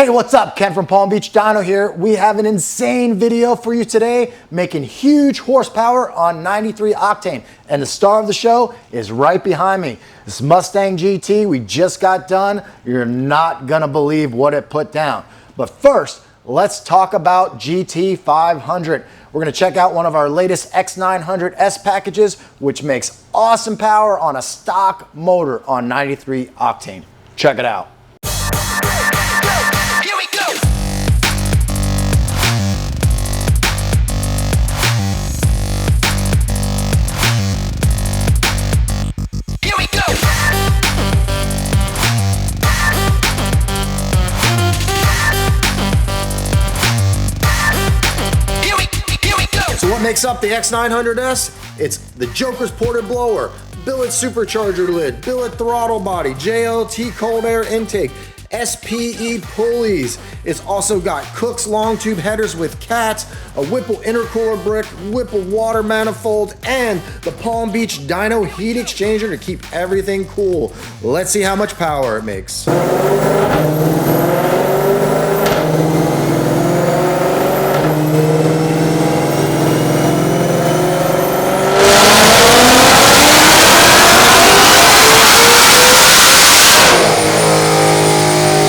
Hey, what's up? Ken from Palm Beach Dyno here. We have an insane video for you today, making huge horsepower on 93 Octane. And the star of the show is right behind me. This Mustang GT we just got done. You're not gonna believe what it put down. But first, let's talk about GT 500. We're gonna check out one of our latest X900S packages, which makes awesome power on a stock motor on 93 Octane. Check it out. So what makes up the X900S? It's the Joker's ported blower, billet supercharger lid, billet throttle body, JLT cold air intake, SPE pulleys. It's also got Cook's long tube headers with cats, a Whipple intercooler brick, Whipple water manifold, and the Palm Beach Dyno heat exchanger to keep everything cool. Let's see how much power it makes.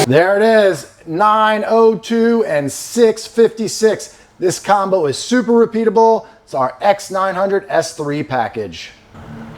There it is, 902 and 656. This combo is super repeatable. It's our X900 S3 package.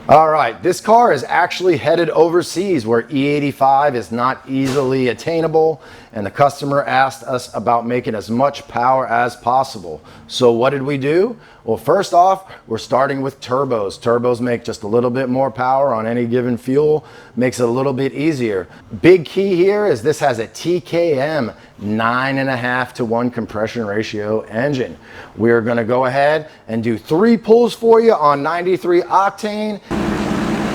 All right, this car is actually headed overseas where E85 is not easily attainable, and the customer asked us about making as much power as possible. So what did we do? Well, first off, we're starting with turbos. Turbos make just a little bit more power on any given fuel, makes it a little bit easier. Big key here is this has a TKM 9.5:1 compression ratio engine. We're gonna go ahead and do 3 pulls for you on 93 Octane.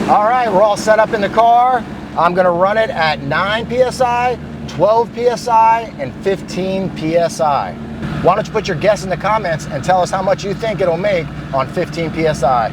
All right, we're all set up in the car. I'm gonna run it at 9 PSI, 12 PSI, and 15 PSI. Why don't you put your guess in the comments and tell us how much you think it'll make on 15 PSI.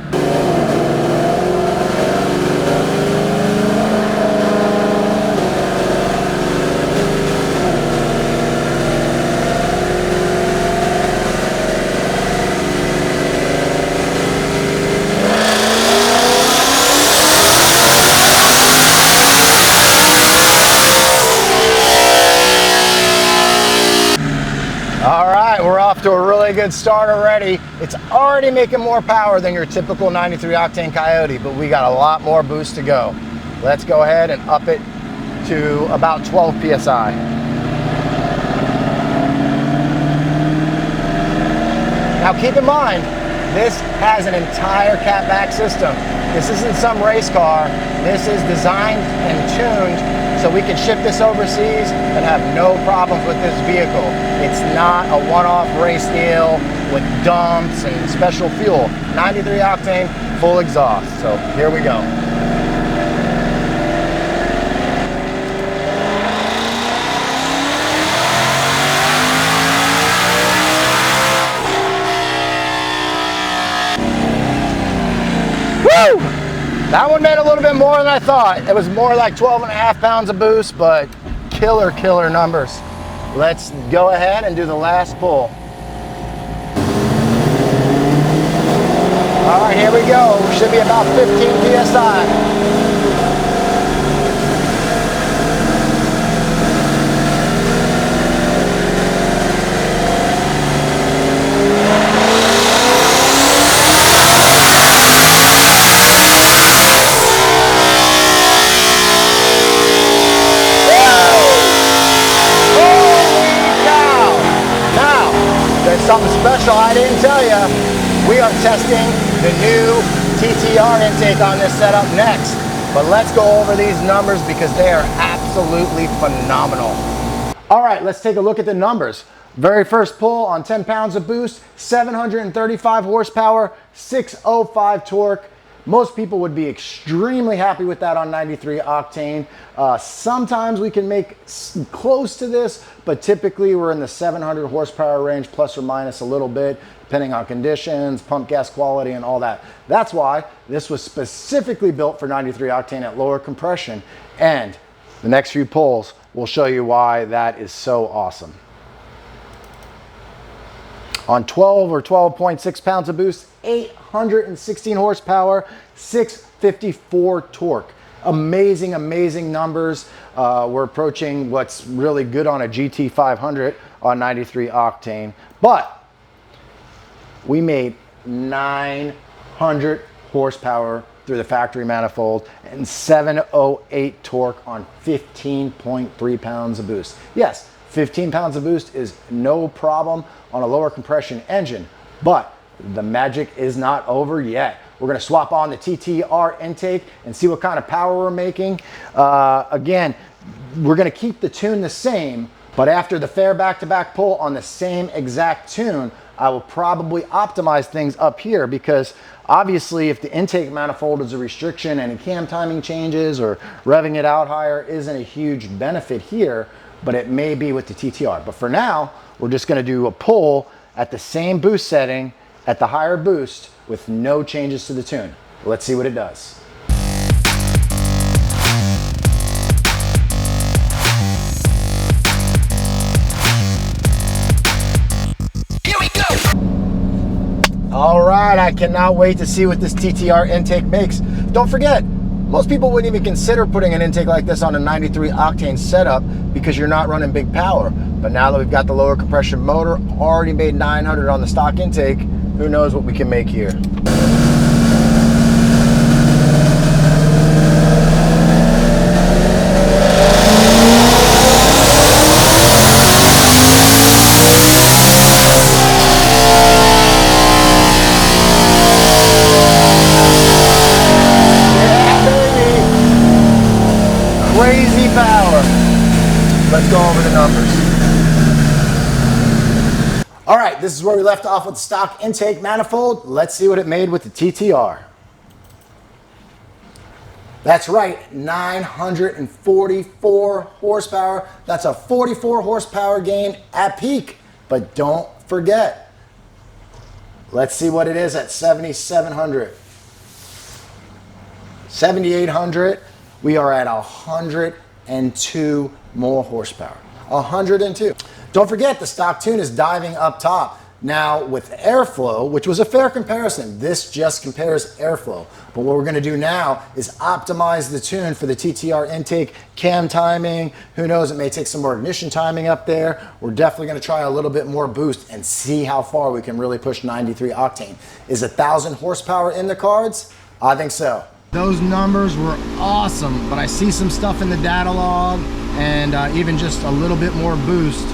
We're off to a really good start already. It's already making more power than your typical 93 Octane Coyote, but we got a lot more boost to go. Let's go ahead and up it to about 12 PSI. Now keep in mind, this has an entire catback system. This isn't some race car. This is designed and tuned so we can ship this overseas and have no problems with this vehicle. It's not a one-off race deal with dumps and special fuel. 93 Octane, full exhaust. So here we go. Woo! That one made a little bit more than I thought. It was more like 12.5 pounds of boost, but killer numbers. Let's go ahead and do the last pull. All right, here we go. We should be about 15 PSI. Something special I didn't tell you. We are testing the new TTR intake on this setup next. But let's go over these numbers because they are absolutely phenomenal. All right, let's take a look at the numbers. Very first pull on 10 pounds of boost, 735 horsepower, 605 torque. Most people would be extremely happy with that on 93 Octane. Sometimes we can make close to this, but typically we're in the 700 horsepower range, plus or minus a little bit, depending on conditions, pump gas quality, and all that. That's why this was specifically built for 93 Octane at lower compression. And the next few pulls, will show you why that is so awesome. On 12 or 12.6 pounds of boost, 816 horsepower, 654 torque. Amazing, amazing numbers. We're approaching what's really good on a GT500 on 93 octane, but we made 900 horsepower through the factory manifold and 708 torque on 15.3 pounds of boost. Yes, 15 pounds of boost is no problem on a lower compression engine, but the magic is not over yet. We're gonna swap on the TTR intake and see what kind of power we're making. Again, we're gonna keep the tune the same, but after the fair back-to-back pull on the same exact tune, I will probably optimize things up here, because obviously if the intake manifold is a restriction, any cam timing changes or revving it out higher isn't a huge benefit here, but it may be with the TTR. But for now, we're just gonna do a pull at the same boost setting at the higher boost with no changes to the tune. Let's see what it does. All right, I cannot wait to see what this TTR intake makes. Don't forget, most people wouldn't even consider putting an intake like this on a 93 octane setup because you're not running big power. But now that we've got the lower compression motor, already made 900 on the stock intake, who knows what we can make here. Crazy power. Let's go over the numbers. All right, this is where we left off with the stock intake manifold. Let's see what it made with the TTR. That's right, 944 horsepower. That's a 44 horsepower gain at peak. But don't forget, let's see what it is at 7,700. 7,800. We are at 102 more horsepower. 102. Don't forget, the stock tune is diving up top. Now with airflow, which was a fair comparison, this just compares airflow. But what we're gonna do now is optimize the tune for the TTR intake, cam timing, who knows, it may take some more ignition timing up there. We're definitely gonna try a little bit more boost and see how far we can really push 93 octane. Is 1,000 horsepower in the cards? I think so. Those numbers were awesome, but I see some stuff in the data log and even just a little bit more boost.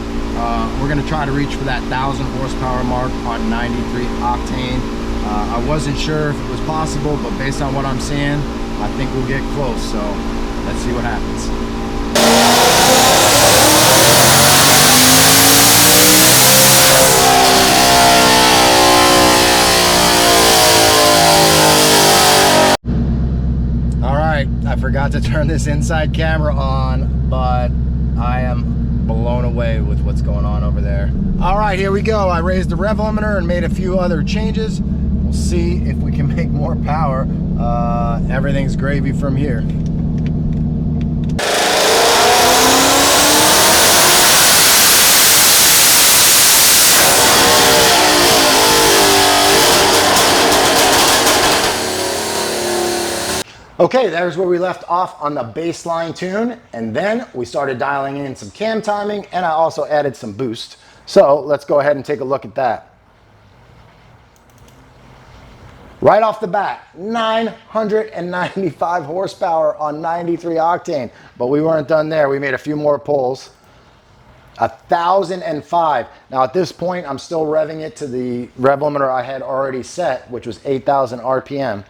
We're gonna try to reach for that 1,000 horsepower mark on 93 octane. I wasn't sure if it was possible, but based on what I'm seeing, I think we'll get close, so let's see what happens. I forgot to turn this inside camera on, but I am blown away with what's going on over there. All right, here we go. I raised the rev limiter and made a few other changes. We'll see if we can make more power. Everything's gravy from here. Okay, there's where we left off on the baseline tune, and then we started dialing in some cam timing, and I also added some boost. So let's go ahead and take a look at that. Right off the bat, 995 horsepower on 93 octane, but we weren't done there. We made a few more pulls. 1,005. Now at this point, I'm still revving it to the rev limiter I had already set, which was 8,000 RPM.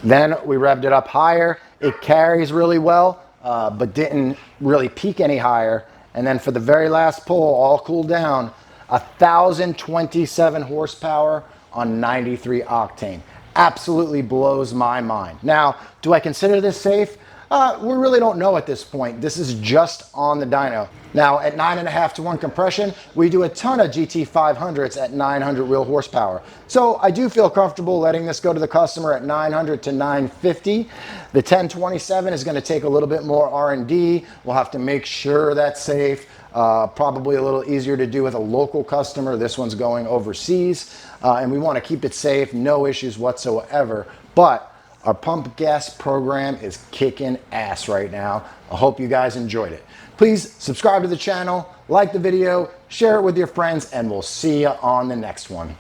Then we revved it up higher. It carries really well, but didn't really peak any higher. And then for the very last pull, all cooled down, 1,027 horsepower on 93 octane. Absolutely blows my mind. Now, do I consider this safe? We really don't know at this point. This is just on the dyno. Now at 9.5 to 1 compression, we do a ton of GT500s at 900 real horsepower. So I do feel comfortable letting this go to the customer at 900 to 950. The 1027 is going to take a little bit more R&D. We'll have to make sure that's safe. Probably a little easier to do with a local customer. This one's going overseas, and we want to keep it safe, no issues whatsoever. But our pump gas program is kicking ass right now. I hope you guys enjoyed it. Please subscribe to the channel, like the video, share it with your friends, and we'll see you on the next one.